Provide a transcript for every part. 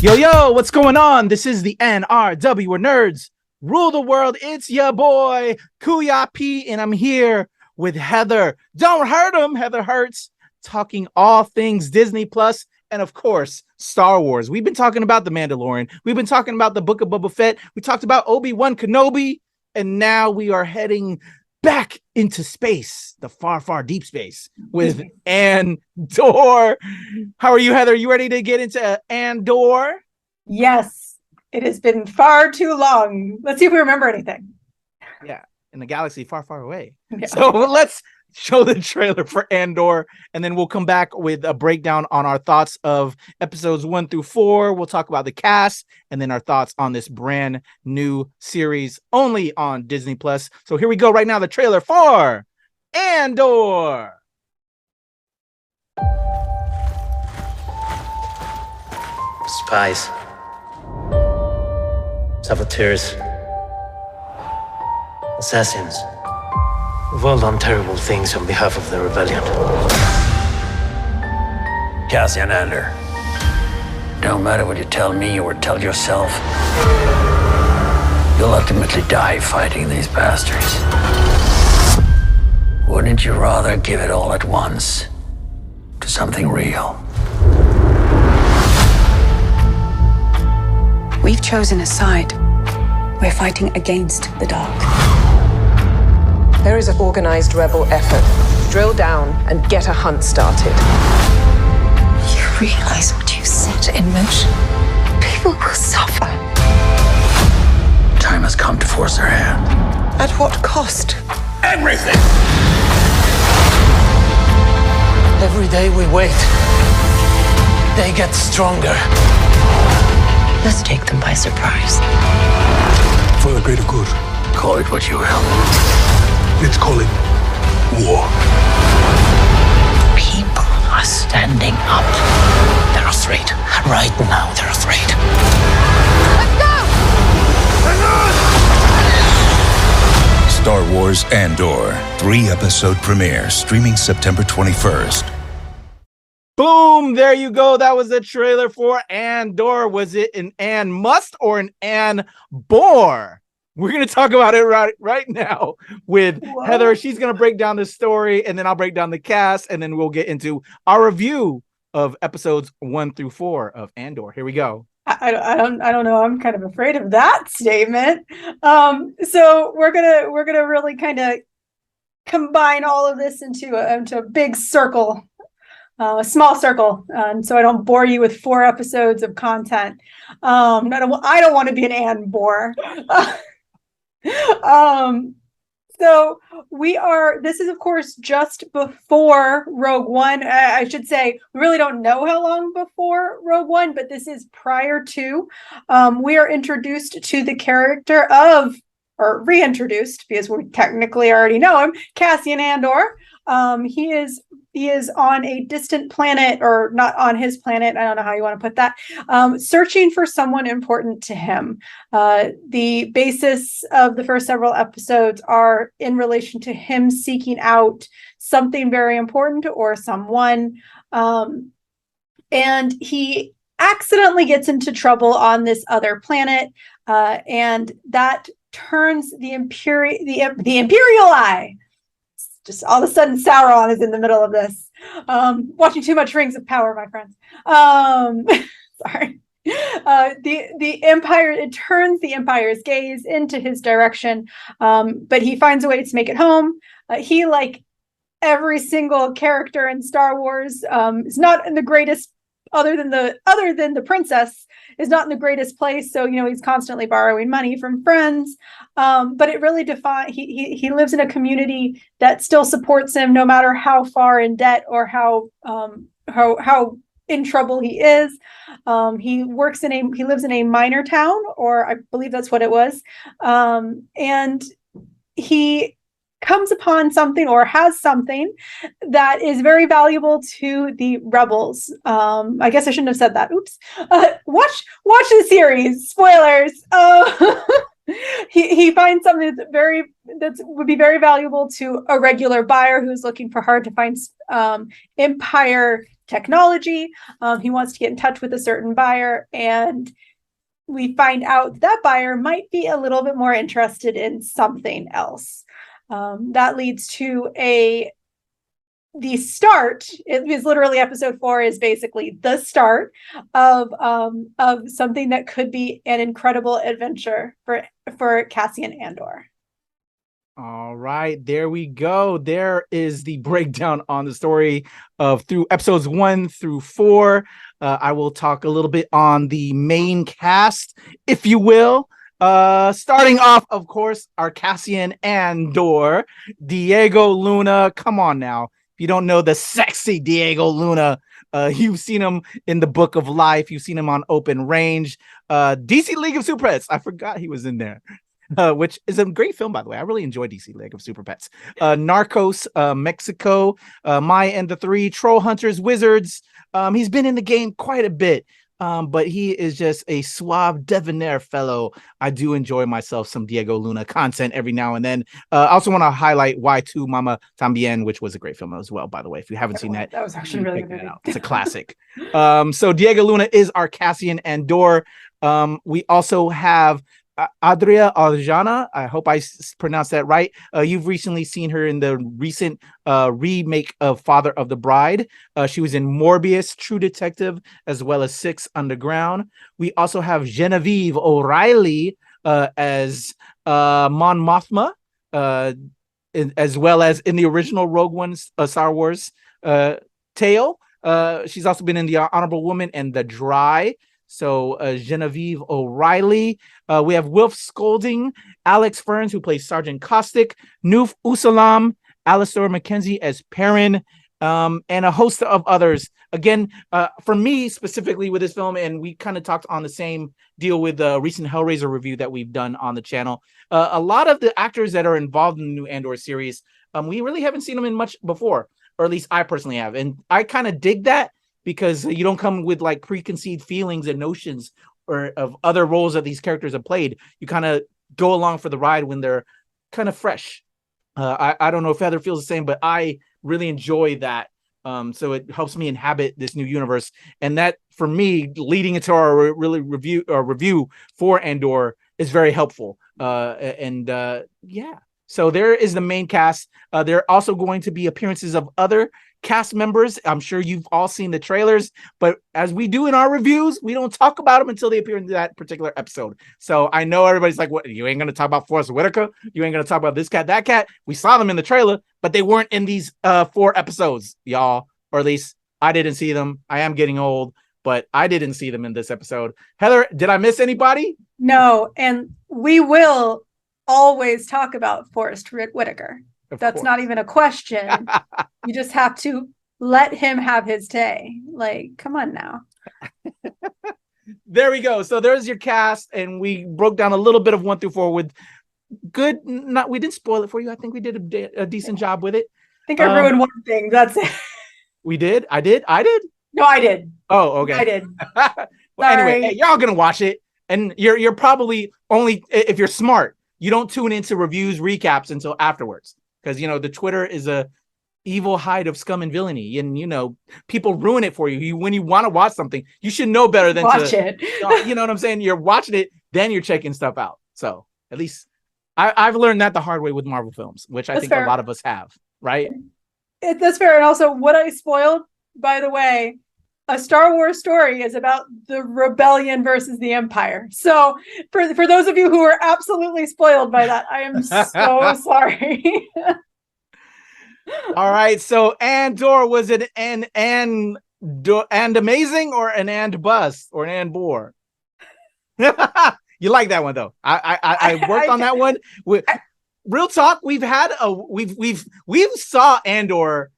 Yo, what's going on? This is the NRW, where nerds rule the world. It's your boy, Kuya P, and I'm here with Heather. Don't hurt him, Heather Hurts, talking all things Disney Plus, and of course, Star Wars. We've been talking about The Mandalorian. We've been talking about the Book of Boba Fett. We talked about Obi-Wan Kenobi, and now we are heading back into space, the far deep space, with Andor. How are you, Heather? You ready to get into Andor? Yes, it has been far too long. Let's see if we remember anything. Yeah, in a galaxy far away. Yeah. So let's show the trailer for Andor, and then we'll come back with a breakdown on our thoughts of episodes 1 through 4. We'll talk about the cast, and then our thoughts on this brand new series only on Disney Plus. So here we go right now, the trailer for Andor. Spies, saboteurs, assassins. We've all done terrible things on behalf of the rebellion. Cassian Andor. No matter what you tell me or tell yourself, you'll ultimately die fighting these bastards. Wouldn't you rather give it all at once to something real? We've chosen a side. We're fighting against the dark. There is an organized rebel effort. Drill down and get a hunt started. You realize what you set in motion? People will suffer. Time has come to force our hand. At what cost? Everything! Every day we wait, they get stronger. Let's take them by surprise. For the greater good. Call it what you will. Let's call it war. People are standing up. They're afraid. Right now, they're afraid. Star Wars Andor, 3-episode premiere, streaming September 21st. Boom, there you go. That was the trailer for Andor. Was it an Ann Must or an Ann Bore? We're going to talk about it right now with Heather. She's going to break down the story, and then I'll break down the cast, and then we'll get into our review of episodes 1 through 4 of Andor. Here we go. I don't know. I'm kind of afraid of that statement. So we're gonna really kind of combine all of this into a big circle, a small circle, so I don't bore you with 4 episodes of content. I don't want to be an Ann bore. So this is of course just before Rogue One. I should say we really don't know how long before Rogue One, but this is prior to. We are introduced to the character of, or reintroduced, because we technically already know him, Cassian Andor. He is on a distant planet, or not on his planet, I don't know how you want to put that, searching for someone important to him. The basis of the first several episodes are in relation to him seeking out something very important or someone. And he accidentally gets into trouble on this other planet, and that turns the Imperial Eye. Just all of a sudden, Sauron is in the middle of this. Watching too much Rings of Power, my friends. Sorry. The Empire, it turns the Empire's gaze into his direction, but he finds a way to make it home. He, like every single character in Star Wars, is not in the greatest, other than the princess, is not in the greatest place. So, he's constantly borrowing money from friends. But it really he lives in a community that still supports him no matter how far in debt or how in trouble he is. He lives in a minor town, or I believe that's what it was. And he comes upon something, or has something, that is very valuable to the rebels. I guess I shouldn't have said that. Oops. Watch the series. Spoilers. He finds something that would be very valuable to a regular buyer who's looking for hard to find Empire technology. He wants to get in touch with a certain buyer, and we find out that buyer might be a little bit more interested in something else. That leads to the start. It is literally episode 4 is basically the start of something that could be an incredible adventure for Cassian Andor. All right, there we go. There is the breakdown on the story of through episodes 1 through 4. I will talk a little bit on the main cast, if you will. Starting off, of course, our Cassian Andor, Diego Luna. Come on now. If you don't know the sexy Diego Luna, you've seen him in the Book of Life. You've seen him on Open Range. DC League of Super Pets. I forgot he was in there. Which is a great film, by the way. I really enjoy DC League of Super Pets. Narcos, Mexico, Maya and the Three, Troll Hunters, Wizards. He's been in the game quite a bit, but he is just a suave, debonair fellow. I do enjoy myself some Diego Luna content every now and then. I also want to highlight Y2 Mama Tambien, which was a great film as well, by the way. If you haven't seen that, that was actually really good. It's a classic. So Diego Luna is our Cassian Andor. We also have Adria Arjana. I hope I pronounced that right. You've recently seen her in the recent remake of Father of the Bride. She was in Morbius, True Detective, as well as Six Underground. We also have Genevieve O'Reilly as Mon Mothma, as well as in the original Rogue One Star Wars tale. She's also been in The Honorable Woman and The Dry. So Genevieve O'Reilly. We have Wilf Scolding, Alex Ferns, who plays Sergeant Caustic, Noof Usalam, Alistair McKenzie as Perrin, and a host of others. Again, for me specifically with this film, and we kind of talked on the same deal with the recent Hellraiser review that we've done on the channel. A lot of the actors that are involved in the new Andor series, we really haven't seen them in much before, or at least I personally have. And I kind of dig that, because you don't come with like preconceived feelings and notions or of other roles that these characters have played. You kind of go along for the ride when they're kind of fresh. I don't know if Heather feels the same, but I really enjoy that. So it helps me inhabit this new universe. And that, for me, leading into our review for Andor is very helpful. Yeah. So there is the main cast. There are also going to be appearances of other cast members. I'm sure you've all seen the trailers, but as we do in our reviews, we don't talk about them until they appear in that particular episode. So I know everybody's like, what, you ain't going to talk about Forrest Whitaker? You ain't going to talk about this cat, that cat? We saw them in the trailer, but they weren't in these 4 episodes, y'all. Or at least I didn't see them. I am getting old, but I didn't see them in this episode. Heather, did I miss anybody? No, and we will always talk about Forrest Whitaker. That's not even a question. You just have to let him have his day. Like, come on now. There we go. So there's your cast, and we broke down a little bit of 1 through 4 with good. We didn't spoil it for you. I think we did a decent job with it. I think I ruined one thing. That's it. We did. I did. No, I did. Oh, okay. I did. Well, anyway, hey, y'all gonna watch it, and you're probably only, if you're smart, you don't tune into reviews, recaps until afterwards. Because, the Twitter is a evil hide of scum and villainy. And, people ruin it for you. When you want to watch something, you should know better than watch it. You know what I'm saying? You're watching it, then you're checking stuff out. So at least I've learned that the hard way with Marvel films, which I think a lot of us have, right? That's fair. And also, what I spoiled, by the way, a Star Wars story is about the rebellion versus the Empire. So for those of you who are absolutely spoiled by that, I am so sorry. All right. So Andor, was it and amazing or an and bust or an and bore? You like that one though. I worked on that one. Real talk, we've saw Andor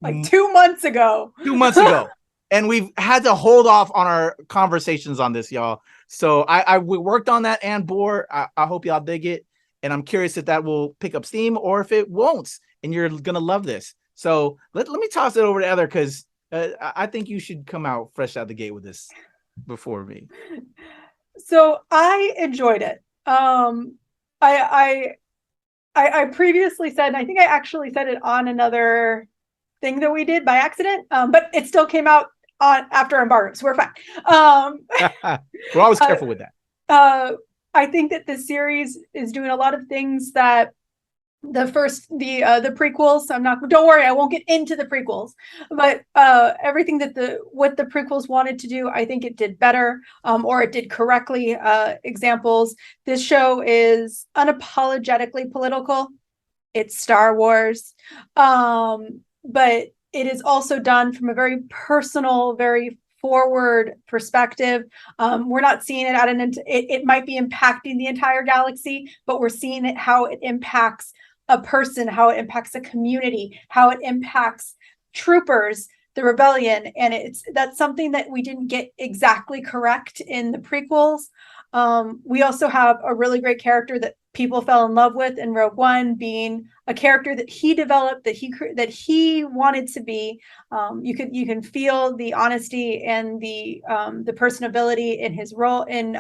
like 2 months ago. 2 months ago. And we've had to hold off on our conversations on this, y'all. So we worked on that and bore. I hope y'all dig it. And I'm curious if that will pick up steam or if it won't. And you're going to love this. So let me toss it over to Heather, because I think you should come out fresh out the gate with this before me. So I enjoyed it. I previously said, and I think I actually said it on another thing that we did by accident, but it still came out on after embargo, so we're fine. We're always careful with that. I think that the series is doing a lot of things that the prequels, don't worry, I won't get into the prequels, but everything that what the prequels wanted to do, I think it did better, or it did correctly. Examples: this show is unapologetically political. It's Star Wars, but it is also done from a very personal, very forward perspective. We're not seeing it at it might be impacting the entire galaxy, but we're seeing it how it impacts a person, how it impacts a community, how it impacts troopers, the rebellion. And that's something that we didn't get exactly correct in the prequels. We also have a really great character that people fell in love with in Rogue One, being a character that he developed, that he wanted to be. You can feel the honesty and the personability in his role in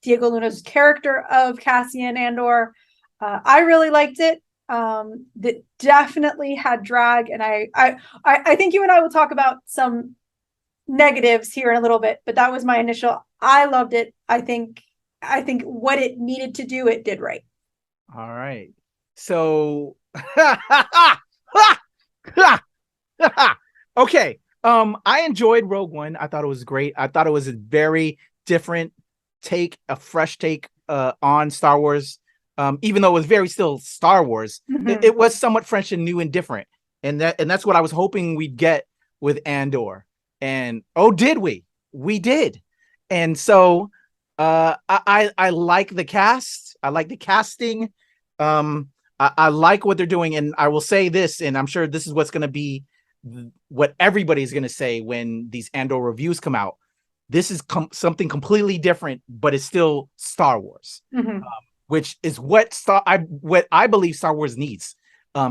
Diego Luna's character of Cassian Andor. I really liked it. That definitely had drag, and I think you and I will talk about some negatives here in a little bit, but that was my initial. I loved it. I think what it needed to do, it did right. All right. So okay. I enjoyed Rogue One. I thought it was great. I thought it was a very different take, a fresh take on Star Wars. Even though it was very still Star Wars, it was somewhat fresh and new and different. And that's what I was hoping we'd get with Andor. And did we? We did. And so I like the cast. I like the casting. I like what they're doing. And I will say this, and I'm sure this is what's going to be what everybody's going to say when these Andor reviews come out. This is something completely different, but it's still Star Wars, which is what I believe Star Wars needs.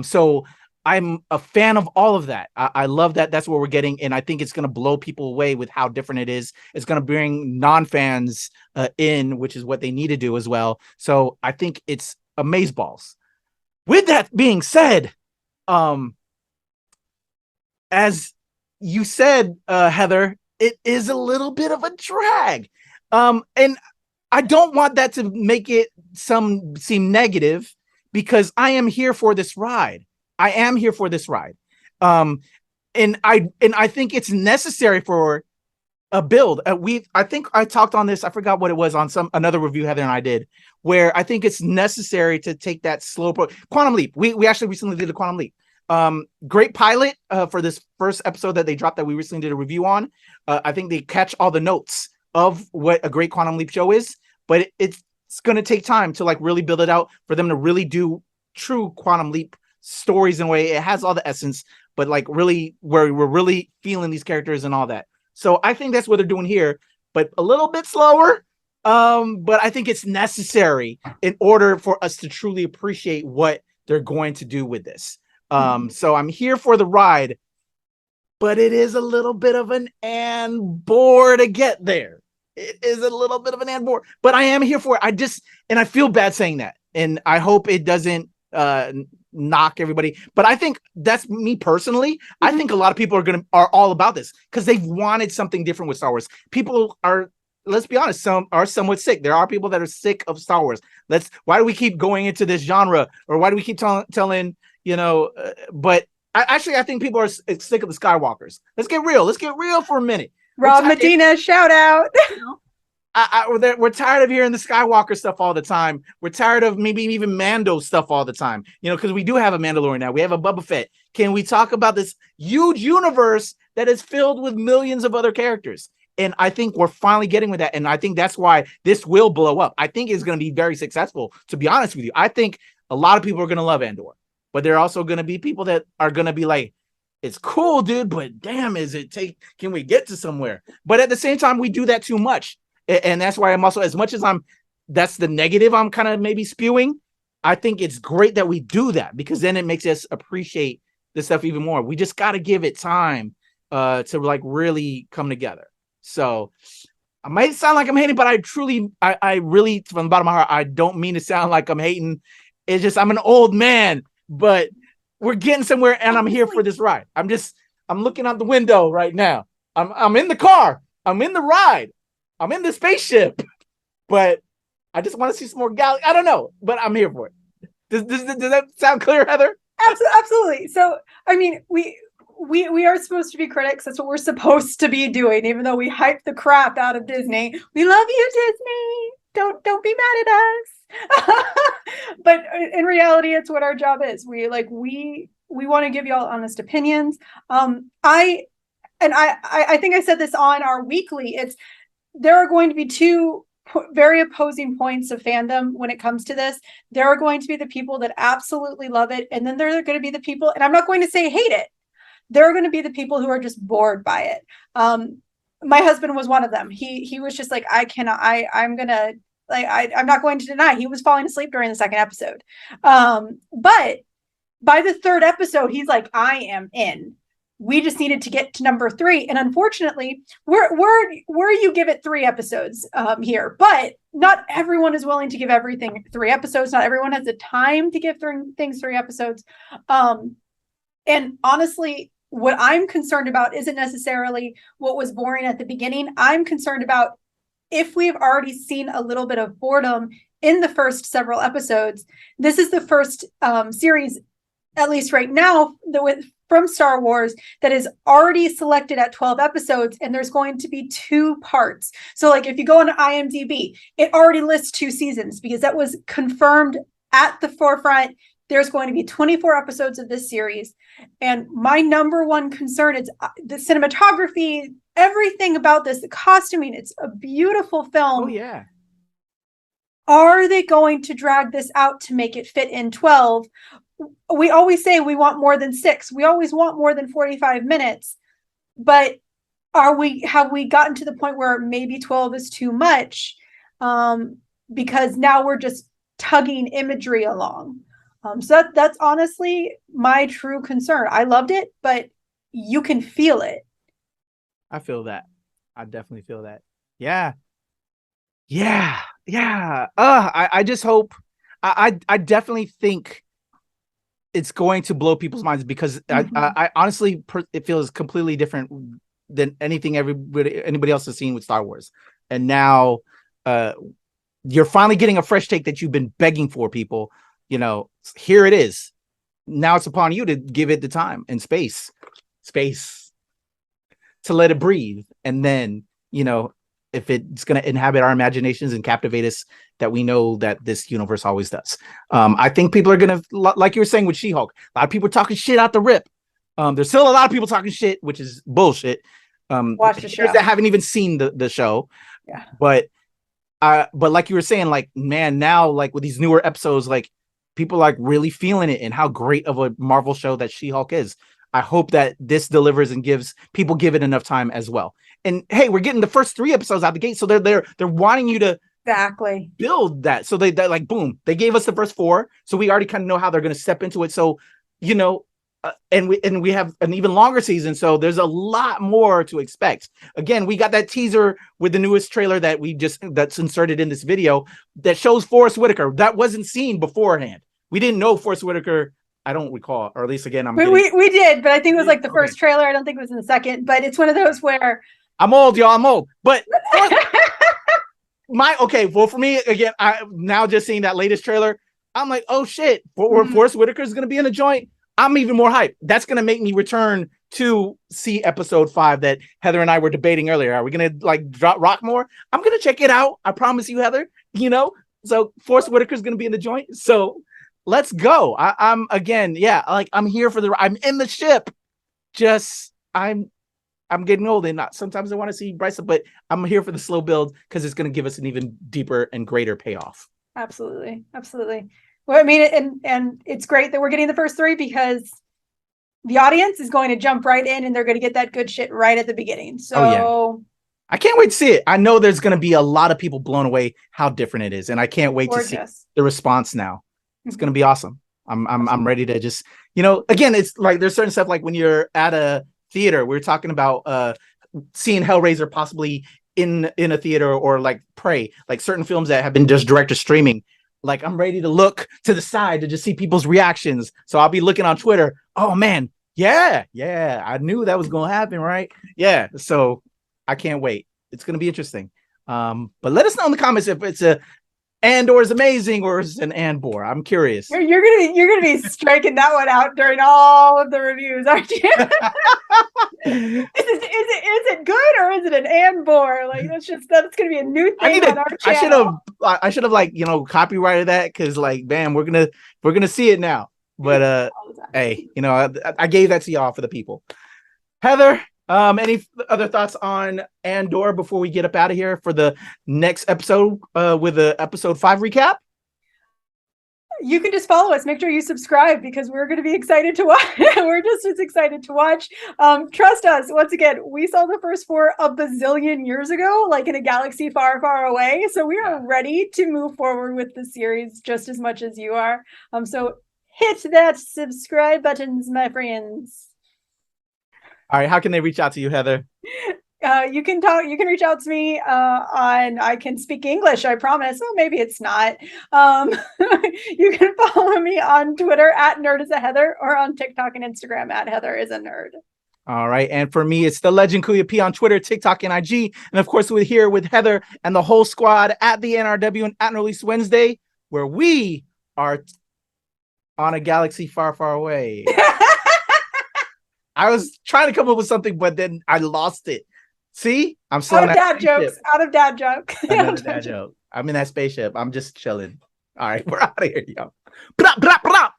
So I'm a fan of all of that. I love that. That's what we're getting. And I think it's going to blow people away with how different it is. It's going to bring non-fans in, which is what they need to do as well. So I think it's amazeballs. With that being said, as you said, Heather, it is a little bit of a drag. And I don't want that to make it seem negative, because I am here for this ride. I am here for this ride. And I think it's necessary for a build. I think I talked on this, I forgot what it was, on another review Heather and I did, where I think it's necessary to take that slow Quantum Leap. We actually recently did a Quantum Leap. Great pilot for this first episode that they dropped that we recently did a review on. I think they catch all the notes of what a great Quantum Leap show is, but it's going to take time to like really build it out for them to really do true Quantum Leap stories in a way. It has all the essence, but like really where we're really feeling these characters and all that. So I think that's what they're doing here, but a little bit slower. But I think it's necessary in order for us to truly appreciate what they're going to do with this. So I'm here for the ride, but it is a little bit of an bore to get there. It is a little bit of an bore, but I am here for it. And I feel bad saying that, and I hope it doesn't knock everybody. But I think that's me personally. I think a lot of people are all about this because they've wanted something different with Star Wars. People are, let's be honest, some are somewhat sick. There are people that are sick of Star Wars. Why do we keep going into this genre, or why do we keep telling, but I think people are sick of the Skywalkers. Let's get real. Let's get real for a minute. Rob Medina, shout out. We're tired of hearing the Skywalker stuff all the time. We're tired of maybe even Mando stuff all the time, because we do have a Mandalorian now. We have a Boba Fett. Can we talk about this huge universe that is filled with millions of other characters? And I think we're finally getting with that. And I think that's why this will blow up. I think it's going to be very successful, to be honest with you. I think a lot of people are going to love Andor, but there are also going to be people that are going to be like, it's cool, dude, but damn, can we get to somewhere? But at the same time, we do that too much. And that's why I'm also, as much as that's the negative I'm kind of maybe spewing, I think it's great that we do that, because then it makes us appreciate this stuff even more. We just got to give it time to like really come together. So I might sound like I'm hating, but I really, from the bottom of my heart, I don't mean to sound like I'm hating. It's just, I'm an old man, but we're getting somewhere, and I'm here for this ride. I'm looking out the window right now. I'm in the car. I'm in the ride. I'm in the spaceship. But I just want to see some more galaxy. I don't know, but I'm here for it. Does that sound clear, Heather? Absolutely. So, I mean, we are supposed to be critics. That's what we're supposed to be doing, even though we hype the crap out of Disney. We love you, Disney. Don't be mad at us. But in reality, it's what our job is. We want to give you all honest opinions. I think I said this on our weekly. There are going to be two very opposing points of fandom when it comes to this. There are going to be the people that absolutely love it, and then there are going to be the people, and I'm not going to say hate it. There are going to be the people who are just bored by it. My husband was one of them. He was just like, I'm not going to deny he was falling asleep during the second episode. But by the third episode, he's like, I am in. We just needed to get to number 3. And unfortunately, we're you give it 3 episodes here, but not everyone is willing to give everything 3 episodes. Not everyone has the time to give things 3 episodes. And honestly, what I'm concerned about isn't necessarily what was boring at the beginning. I'm concerned about if we've already seen a little bit of boredom in the first several episodes. This is the first series, at least right now, from Star Wars that is already selected at 12 episodes, and there's going to be 2 parts. So like if you go on IMDb, it already lists 2 seasons because that was confirmed at the forefront. There's going to be 24 episodes of this series. And my number one concern is the cinematography, everything about this, the costuming. It's a beautiful film. Oh, yeah. Are they going to drag this out to make it fit in 12? We always say we want more than 6. We always want more than 45 minutes. But have we gotten to the point where maybe 12 is too much? Because now we're just tugging imagery along. So that's honestly my true concern. I loved it, but you can feel it. I feel that. I definitely feel that. Yeah. I just hope. I definitely think it's going to blow people's minds because I honestly it feels completely different than anything anybody else has seen with Star Wars. And now you're finally getting a fresh take that you've been begging for, people. You know, here it is. Now it's upon you to give it the time and space to let it breathe. And then, you know, if it's going to inhabit our imaginations and captivate us, that we know that this universe always does. I think people are going to, like you were saying with She-Hulk, a lot of people are talking shit out the rip. There's still a lot of people talking shit, which is bullshit. Watch the show. That haven't even seen the show. Yeah. But like you were saying, like, man, now, like with these newer episodes, like people are like really feeling it and how great of a Marvel show that She-Hulk is. I hope that this delivers and give it enough time as well. And hey, we're getting the first 3 episodes out the gate, so they're wanting you to exactly build that. So they like boom, they gave us the first 4, so we already kind of know how they're going to step into it. So you know, and we have an even longer season, so there's a lot more to expect. Again, we got that teaser with the newest trailer that's inserted in this video that shows Forrest Whitaker that wasn't seen beforehand. We didn't know Forrest Whitaker. I don't recall, or at least again, we did, but I think it was like the first trailer. I don't think it was in the second, but it's one of those where I'm old, y'all. I'm old, but well, for me again, I now just seeing that latest trailer, I'm like, oh shit, Forrest Whitaker is going to be in a joint. I'm even more hyped. That's going to make me return to see episode 5 that Heather and I were debating earlier. Are we going to like rock more? I'm going to check it out. I promise you, Heather. You know, so Forrest Whitaker is going to be in the joint. So let's go. I'm again, yeah, like I'm here for I'm in the ship. Just I'm getting old and sometimes I want to see Bryce, but I'm here for the slow build because it's going to give us an even deeper and greater payoff. Absolutely. Well, I mean, and it's great that we're getting the first 3 because the audience is going to jump right in and they're going to get that good shit right at the beginning. So I can't wait to see it. I know there's going to be a lot of people blown away how different it is, and I can't wait to see the response now. It's going to be awesome. I'm ready to just, you know, again, it's like there's certain stuff like when you're at a theater, we're talking about seeing Hellraiser possibly in a theater, or like Prey, like certain films that have been just direct to streaming. like I'm ready to look to the side to just see people's reactions. So I'll be looking on Twitter. Oh man, yeah, I knew that was gonna happen, right? Yeah, so I can't wait. It's gonna be interesting. But let us know in the comments if it's a Andor is amazing or is an Andor. I'm curious. You're gonna be striking that one out during all of the reviews, aren't you? is it good or is it an Andor? Like that's gonna be a new thing on our channel. I should have like copyrighted that because like bam, we're gonna see it now. But hey, I gave that to y'all for the people. Heather, any other thoughts on Andor before we get up out of here for the next episode with the episode 5 recap? You can just follow us. Make sure you subscribe because we're going to be excited to watch. We're just as excited to watch. Trust us. Once again, we saw the first 4 a bazillion years ago, like in a galaxy far, far away. So we are ready to move forward with the series just as much as you are. So hit that subscribe buttons, my friends. All right, how can they reach out to you, Heather? You can reach out to me I can speak English, I promise. Well, maybe it's not. You can follow me on Twitter at NerdIsAHeather or on TikTok and Instagram at HeatherIsANerd. All right, and for me, it's the Legend Kuya P on Twitter, TikTok, and IG. And of course, we're here with Heather and the whole squad at the NRW and at Release Wednesday, where we are on a galaxy far, far away. I was trying to come up with something, but then I lost it. See? I'm still out of dad jokes. Another dad joke. I'm in that spaceship. I'm just chilling. All right, we're out of here, y'all. Blah, blah, blah.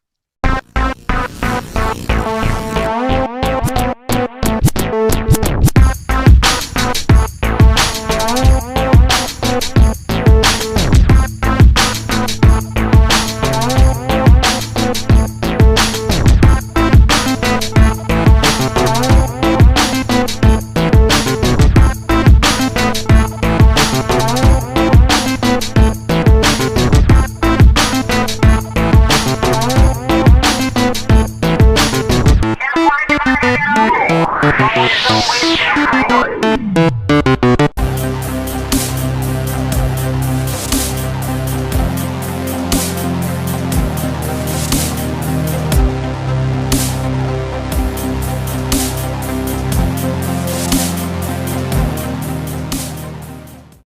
No way.